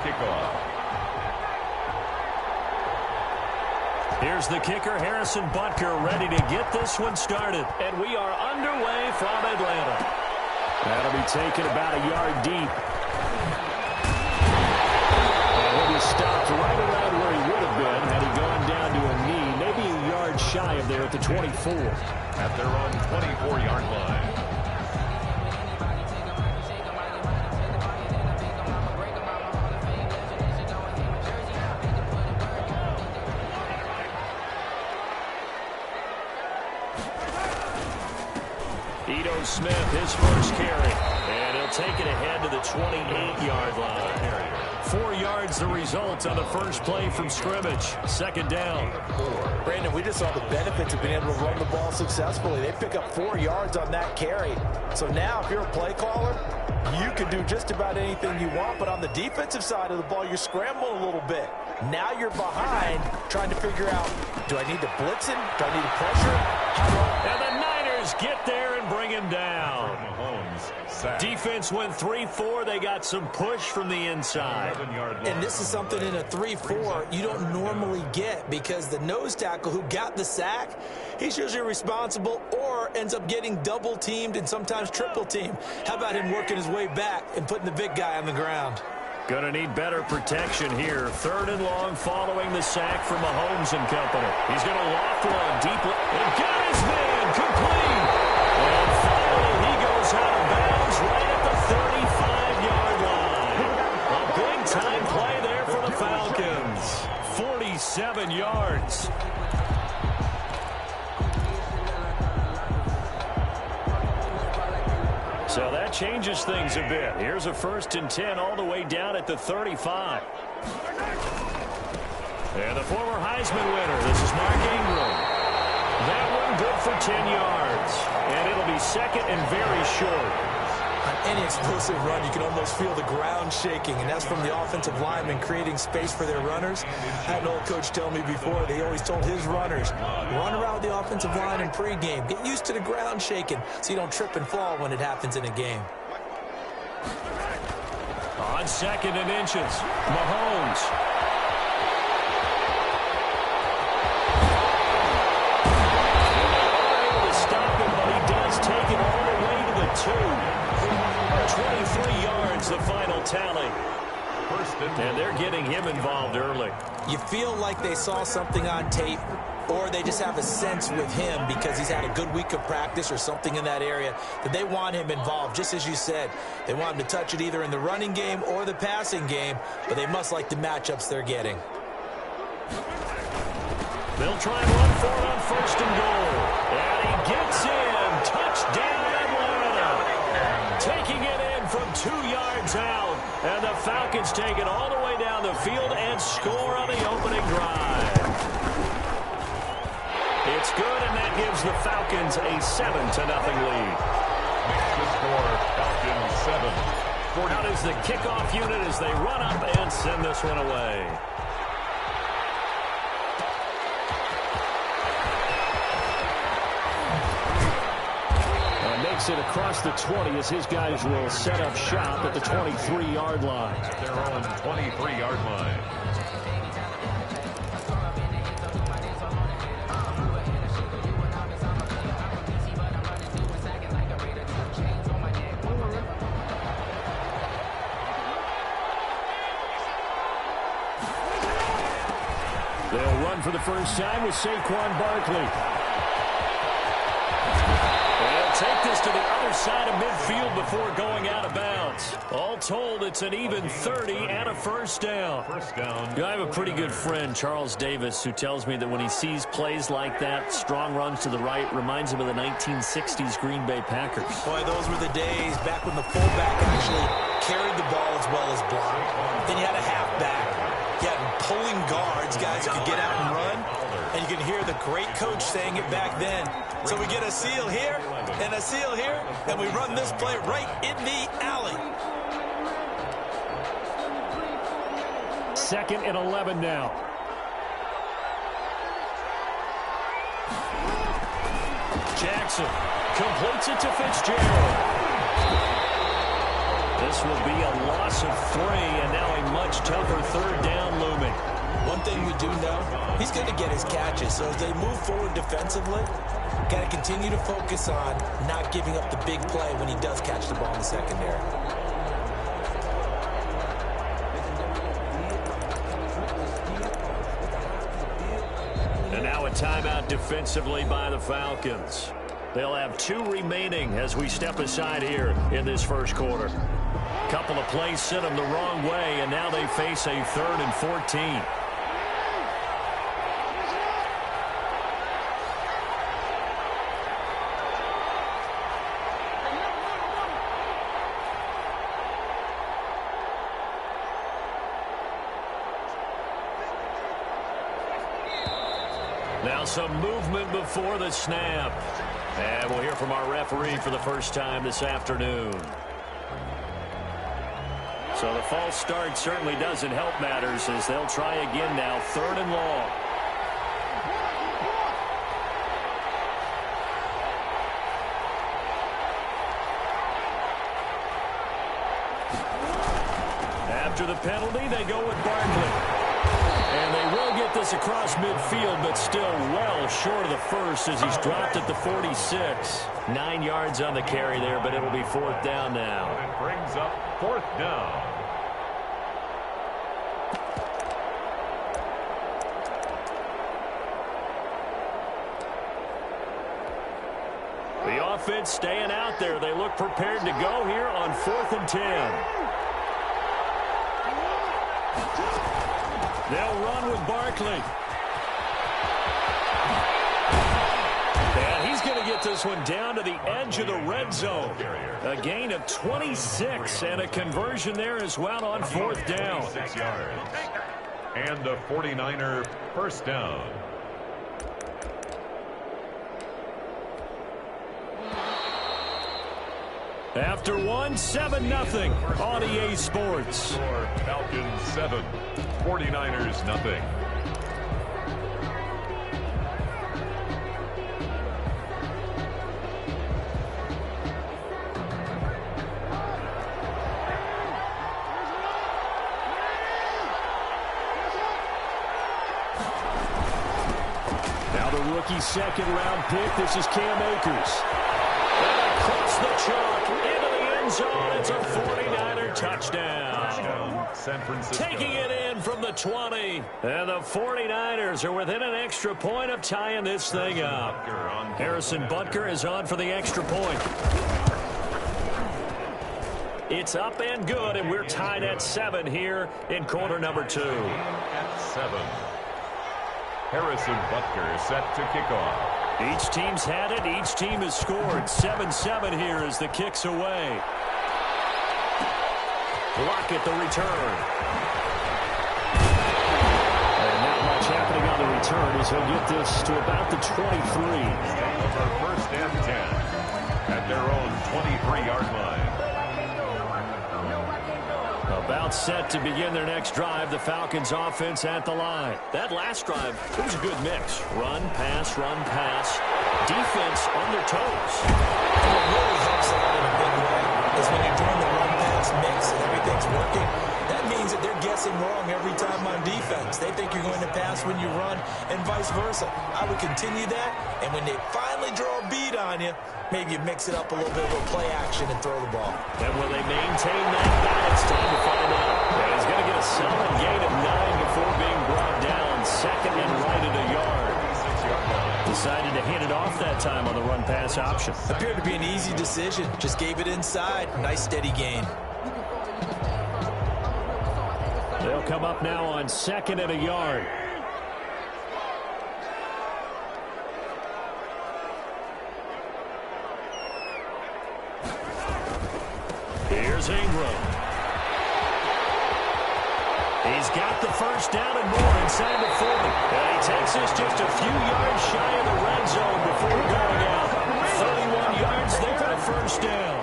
kickoff. Here's the kicker, Harrison Butker, ready to get this one started. And we are underway from Atlanta. That'll be taken about a yard deep. And he'll be stopped right around where he would have been had he gone down to a knee, maybe a yard shy of there at the 24. At their own 24-yard line. Smith, his first carry, and he'll take it ahead to the 28-yard line. 4 yards the result on the first play from scrimmage. Second down. Brandon, we just saw the benefits of being able to run the ball successfully. They pick up 4 yards on that carry. So now if you're a play caller, you can do just about anything you want, but on the defensive side of the ball, you're scrambling a little bit. Now you're behind trying to figure out, do I need to blitz him? Do I need to pressure? And the Niners get there and bring him down. Defense went 3-4. They got some push from the inside. And this is something in a 3-4 you don't normally get because the nose tackle who got the sack, he's usually responsible or ends up getting double teamed and sometimes triple teamed. How about him working his way back and putting the big guy on the ground? Going to need better protection here. 3rd and long following the sack from Mahomes and company. He's going to loft one deeply. And got his man complete. And finally he goes out of bounds right at the 35-yard line. A big-time play there for the Falcons. 47 yards. So that changes things a bit. Here's a 1st and 10 all the way down at the 35. And the former Heisman winner, this is Mark Ingram. That one good for 10 yards. And it'll be 2nd and very short. On any explosive run, you can almost feel the ground shaking, and that's from the offensive linemen creating space for their runners. I had an old coach tell me before, they always told his runners, run around the offensive line in pregame. Get used to the ground shaking so you don't trip and fall when it happens in a game. On 2nd and inches, Mahomes. Unable to stop him, but he does take it all the way to the 2. 23 yards, the final tally. And they're getting him involved early. You feel like they saw something on tape, or they just have a sense with him because he's had a good week of practice or something in that area that they want him involved, just as you said. They want him to touch it either in the running game or the passing game, but they must like the matchups they're getting. They'll try and run for it on 1st and goal. And he gets in. Touchdown, Atlanta. Taking it in from 2 yards out. And the Falcons take it all the way down the field and score on the opening drive. It's good, and that gives the Falcons a 7-0 lead. The score, Falcons 7. Out is the kickoff unit as they run up and send this one away. Makes it across the 20 as his guys will set up shop at the 23-yard line. At their own 23-yard line. They'll run for the first time with Saquon Barkley. Take this to the other side of midfield before going out of bounds. All told, it's an even 30 and a first down. I have a pretty good friend, Charles Davis, who tells me that when he sees plays like that, strong runs to the right, reminds him of the 1960s Green Bay Packers. Boy, those were the days back when the fullback actually carried the ball as well as blocked. Then you had a halfback. You had pulling guards, guys who could get out and run. And you can hear the great coach saying it back then. So we get a seal here and a seal here, and we run this play right in the alley. 2nd and 11 now. Jackson completes it to Fitzgerald. This will be a loss of 3, and now a much tougher third down looming. One thing we do know, he's going to get his catches. So as they move forward defensively, got to continue to focus on not giving up the big play when he does catch the ball in the secondary. And now a timeout defensively by the Falcons. They'll have 2 remaining as we step aside here in this first quarter. Couple of plays sent them the wrong way, and now they face a 3rd and 14. Now some movement before the snap. And we'll hear from our referee for the first time this afternoon. So the false start certainly doesn't help matters as they'll try again now, 3rd and long. After the penalty, they go with Barkley. And they will get this across midfield, but still well short of the first as he's dropped at the 46. 9 yards on the carry there, but it'll be 4th down now. It brings up 4th down. The offense staying out there. They look prepared to go here on 4th and 10. They'll run with Barkley. And he's going to get this one down to the edge of the red zone. A gain of 26 and a conversion there as well on 4th down. 6 yards. And a 49er first down. After 7-0 on EA Sports. Falcons 7, 49ers nothing. Now the rookie 2nd-round pick. This is Cam Akers. Clips the chalk into the end zone. It's a 49er touchdown. San Francisco. Taking it in from the 20. And the 49ers are within an extra point of tying this thing up. Harrison Butker is on for the extra point. It's up and good, and we're tied at 7 here in quarter number 2. At 7. Harrison Butker set to kick off. Each team's had it. Each team has scored. 7-7 here as the kick's away. Block at the return. And not much happening on the return as he'll get this to about the 23. Over 1st and 10 at their own 23-yard line. About set to begin their next drive. The Falcons offense at the line. That last drive, it was a good mix. Run, pass, defense on their toes. And it really helps out in a big way is when you're doing the run-pass mix and everything's working. That means that they're guessing wrong every time on defense. They think you're going to pass when you run and vice versa. I would continue that, and when they finally draw a beat on you, maybe you mix it up a little bit with play action and throw the ball. And will they maintain that balance? Time to find out. And he's going to get a solid gain of 9 before being brought down. 2nd and right at a yard. Decided to hand it off that time on the run-pass option. Appeared to be an easy decision. Just gave it inside. Nice steady gain. They'll come up now on 2nd and a yard. Here's Ingram. He's got the first down and more inside the 40. And he takes this just a few yards shy of the red zone before going out. 31 yards there and a first down.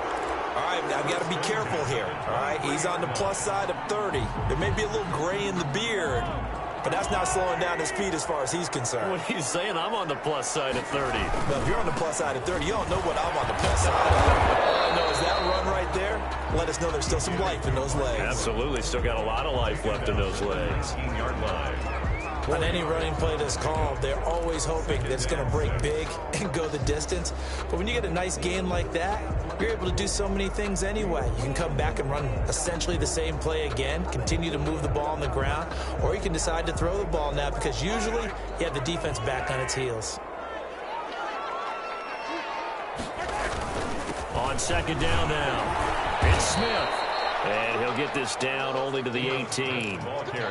All right, I've got to be careful here. All right, he's on the plus side of 30. There may be a little gray in the beard, but that's not slowing down his speed as far as he's concerned. What are you saying? I'm on the plus side of 30. Well, if you're on the plus side of 30, you don't know what I'm on the plus side of. All I know is that run right right there let us know there's still some life in those legs. Absolutely. Still got a lot of life left in those legs. 18-yard line. On any running play that's called, they're always hoping that it's going to break big and go the distance. But when you get a nice gain like that, you're able to do so many things anyway. You can come back and run essentially the same play again, continue to move the ball on the ground, or you can decide to throw the ball now because usually you have the defense back on its heels. On second down now, it's Smith. And he'll get this down only to the 18.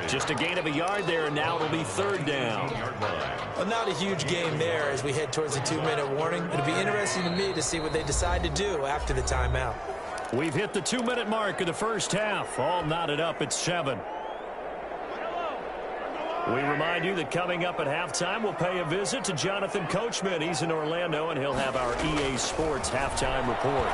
Just a gain of a yard there, and now it'll be third down. Well, not a huge gain there as we head towards the 2-minute warning. It'll be interesting to me to see what they decide to do after the timeout. We've hit the 2-minute mark of the first half. All knotted up at 7. We remind you that coming up at halftime, we'll pay a visit to Jonathan Coachman. He's in Orlando, and he'll have our EA Sports halftime report.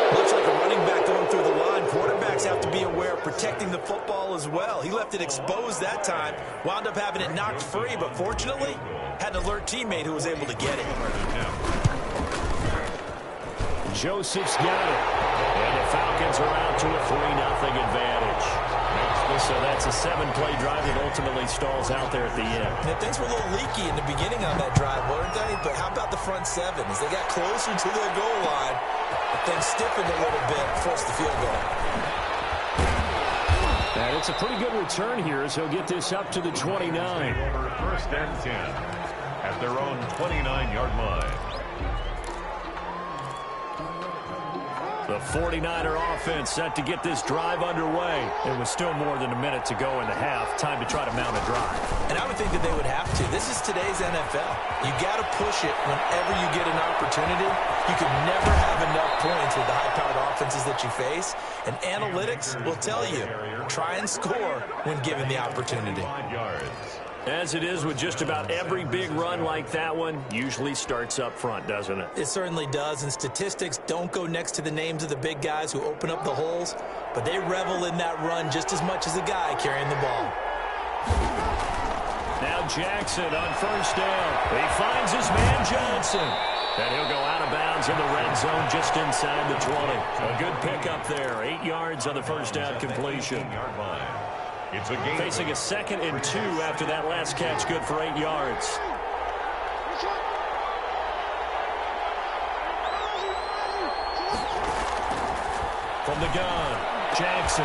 Much like a running back going through the line, quarterbacks have to be aware of protecting the football as well. He left it exposed that time, wound up having it knocked free, but fortunately, had an alert teammate who was able to get it. Joseph's got it. And the Falcons are out to a 3-0 advantage. So that's a 7-play drive that ultimately stalls out there at the end. Now, things were a little leaky in the beginning on that drive, weren't they? But how about the front 7? As they got closer to their goal line, things stiffened a little bit, forced the field goal. And it's a pretty good return here as he'll get this up to the 29. Over first and 10 at their own 29-yard line. The 49er offense set to get this drive underway. It was still more than a minute to go in the half. Time to try to mount a drive. And I would think that they would have to. This is today's NFL. You got to push it whenever you get an opportunity. You can never have enough points with the high-powered offenses that you face. And analytics will tell you, try and score when given the opportunity. 5 yards. As it is with just about every big run like that one, usually starts up front, doesn't it? It certainly does, and statistics don't go next to the names of the big guys who open up the holes, but they revel in that run just as much as the guy carrying the ball. Now Jackson on first down. He finds his man Johnson. And he'll go out of bounds in the red zone just inside the 20. A good pickup there. 8 yards on the first down completion. It's a game. Facing a 2nd and 2 after that last catch, good for 8 yards. From the gun, Jackson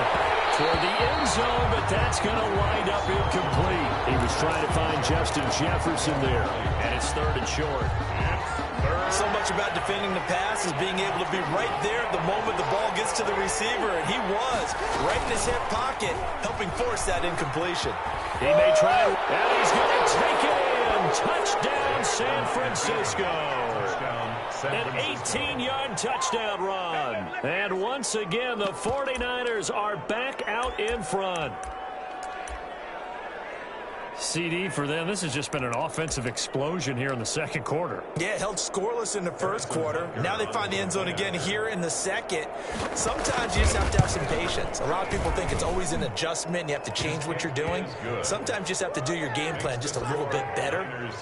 toward the end zone, but that's going to wind up incomplete. He was trying to find Justin Jefferson there, and it's 3rd and short. So much about defending the pass is being able to be right there at the moment the ball gets to the receiver, and he was right in his hip pocket, helping force that incompletion. He may try, and he's going to take it in. Touchdown, San Francisco. An 18-yard touchdown run. And once again, the 49ers are back out in front. CD for them. This has just been an offensive explosion here in the second quarter. Yeah, held scoreless in the first quarter. Now they find the end zone again here in the second. Sometimes you just have to have some patience. A lot of people think it's always an adjustment. You have to change what you're doing. Sometimes you just have to do your game plan just a little bit better.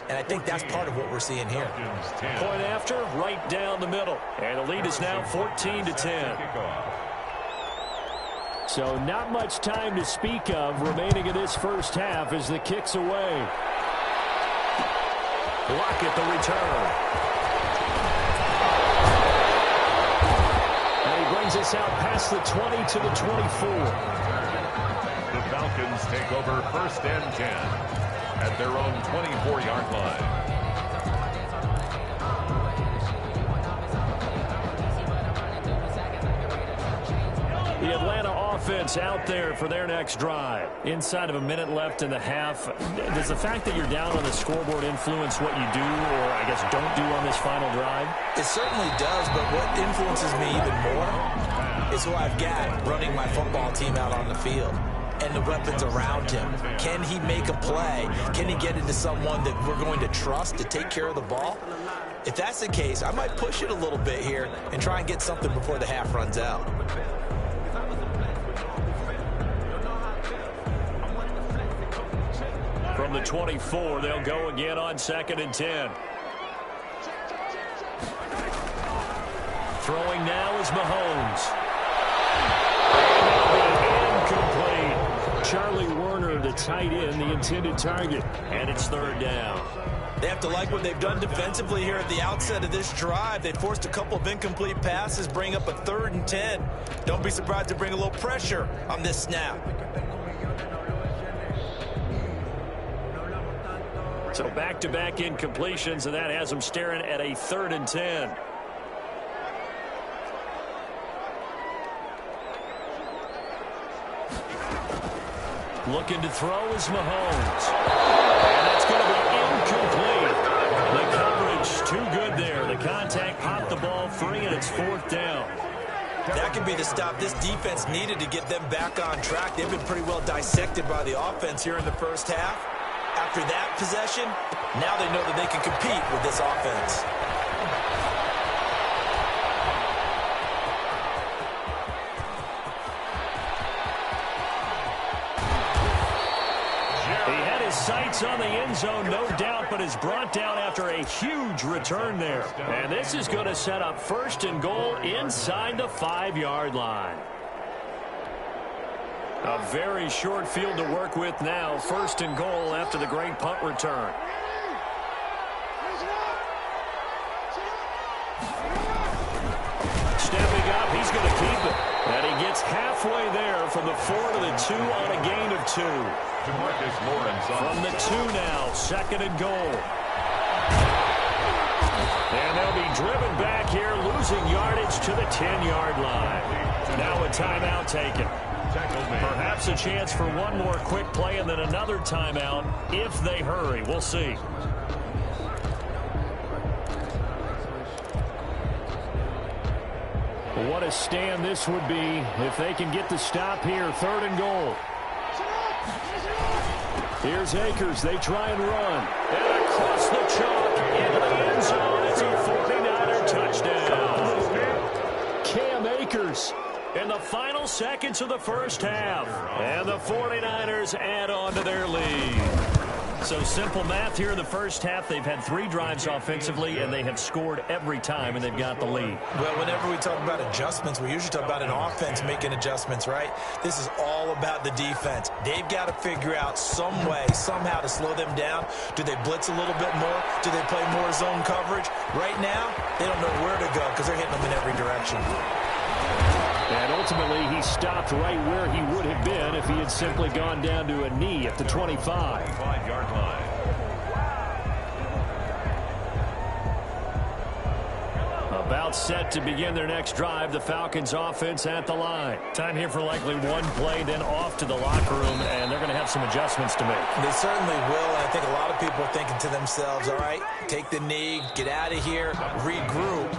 And I think that's part of what we're seeing here. Point after, right down the middle. And the lead is now 14-10. So not much time to speak of remaining in this first half as the kick's away. Lockett the return. And he brings us out past the 20 to the 24. The Falcons take over first and 10 at their own 24-yard line. The Atlanta offense out there for their next drive. Inside of a minute left in the half. Does the fact that you're down on the scoreboard influence what you do, or I guess don't do on this final drive? It certainly does, but what influences me even more is who I've got running my football team out on the field and the weapons around him. Can he make a play? Can he get into someone that we're going to trust to take care of the ball? If that's the case, I might push it a little bit here and try and get something before the half runs out. From the 24, they'll go again on 2nd and 10. Throwing now is Mahomes. Incomplete. Charlie Warner, the tight end, the intended target. And it's third down. They have to like what they've done defensively here at the outset of this drive. They forced a couple of incomplete passes, bring up a 3rd and 10. Don't be surprised to bring a little pressure on this snap. So back-to-back incompletions, and that has them staring at a 3rd and 10. Looking to throw is Mahomes. And that's going to be incomplete. The coverage too good there. The contact popped the ball free, and it's 4th down. That could be the stop this defense needed to get them back on track. They've been pretty well dissected by the offense here in the first half. After that possession, now they know that they can compete with this offense. Sights on the end zone, no doubt, but is brought down after a huge return there. And this is going to set up 1st and goal inside the 5-yard line. A very short field to work with now. 1st and goal after the great punt return. Stepping up, he's going to keep it. And he gets halfway there from the 4 to the 2 on a gain of 2. From the 2 now, 2nd and goal. And they'll be driven back here, losing yardage to the 10-yard line. Now a timeout taken. Perhaps a chance for one more quick play and then another timeout if they hurry. We'll see. What a stand this would be if they can get the stop here. 3rd and goal. Here's Akers. They try and run. And across the chalk into the end zone. It's a 49er touchdown. Cam Akers in the final seconds of the first half. And the 49ers add on to their lead. So simple math here in the first half. They've had 3 drives offensively, and they have scored every time, and they've got the lead. Well, whenever we talk about adjustments, we usually talk about an offense making adjustments, right? This is all about the defense. They've got to figure out some way, somehow to slow them down. Do they blitz a little bit more? Do they play more zone coverage? Right now, they don't know where to go because they're hitting them in every direction. And ultimately, he stopped right where he would have been if he had simply gone down to a knee at the 25. 5-yard line. About set to begin their next drive. The Falcons offense at the line. Time here for likely one play, then off to the locker room, and they're going to have some adjustments to make. They certainly will, and I think a lot of people are thinking to themselves, all right, take the knee, get out of here, regroup.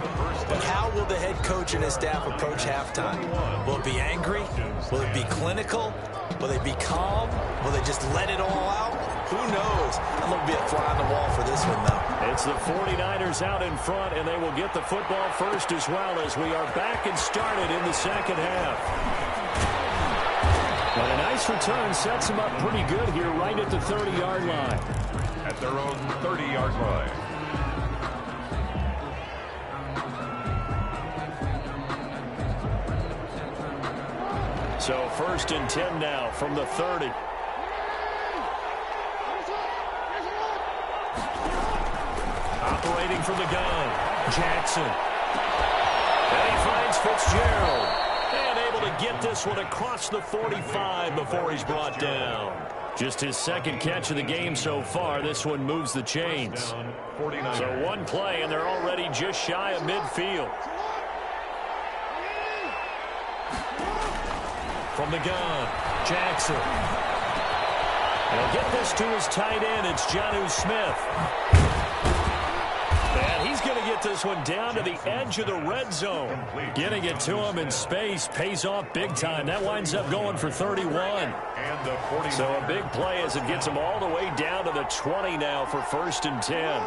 But how will the head coach and his staff approach halftime? Will it be angry? Will it be clinical? Will they be calm? Will they just let it all out? Who knows? I'm going to be a fly on the wall for this one, though. It's the 49ers out in front, and they will get the football first as well as we are back and started in the second half. And a nice return sets them up pretty good here right at the 30-yard line. At their own 30-yard line. So 1st and 10 now from the 30. Operating from the gun, Jackson. And he finds Fitzgerald. And able to get this one across the 45 before he's brought down. Just his 2nd catch of the game so far. This one moves the chains. So one play, and they're already just shy of midfield. From the gun, Jackson. He'll get this to his tight end. It's Jonnu Smith. And he's going to get this one down to the edge of the red zone. Getting it to him in space pays off big time. That winds up going for 31. So a big play as it gets him all the way down to the 20 now for 1st and 10.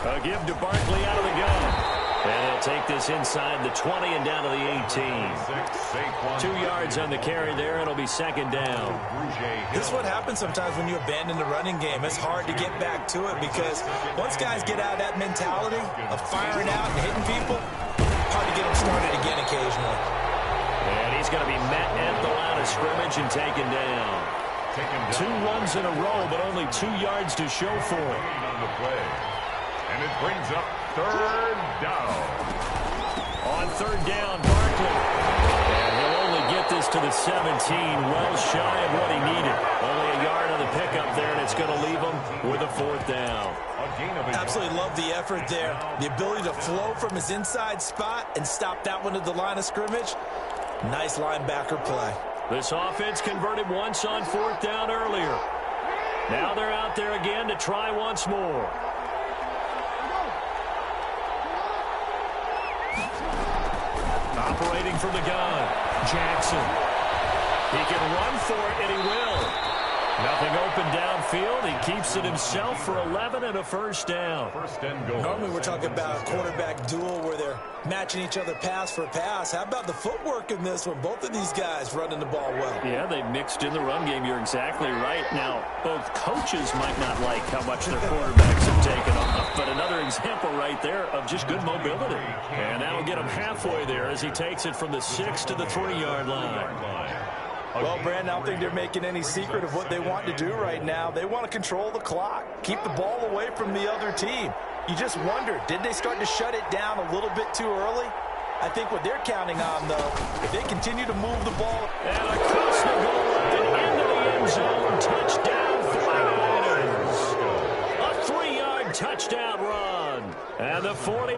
A give to Barkley out of the gun. And he'll take this inside the 20 and down to the 18. 2 yards on the carry there. It'll be second down. This is what happens sometimes when you abandon the running game. It's hard to get back to it because once guys get out of that mentality of firing out and hitting people, hard to get them started again occasionally. And he's going to be met at the line of scrimmage and taken down. 2 runs in a row, but only 2 yards to show for it. And it brings up third down. On third down, Barkley. And he'll only get this to the 17, well shy of what he needed. Only a yard on the pickup there, and it's going to leave him with a 4th down. Absolutely love the effort there. The ability to flow from his inside spot and stop that one at the line of scrimmage. Nice linebacker play. This offense converted once on 4th down earlier. Now they're out there again to try once more. Operating from the gun, Jackson. He can run for it, and he will. Nothing open downfield. He keeps it himself for 11 and a 1st down. Normally we're talking about a quarterback duel where they're matching each other pass for pass. How about the footwork in this one? Both of these guys running the ball well. Yeah, they mixed in the run game. You're exactly right. Now, both coaches might not like how much their quarterbacks have taken off, but another example right there of just good mobility. And that'll get him halfway there as he takes it from the 6 to the 3-yard line. Well, Brandon, I don't think they're making any secret of what they want to do right now. They want to control the clock, keep the ball away from the other team. You just wonder, did they start to shut it down a little bit too early? I think what they're counting on, though, if they continue to move the ball. And across the goal line into the end zone, touchdown 49ers. A 3-yard touchdown run. And the 40.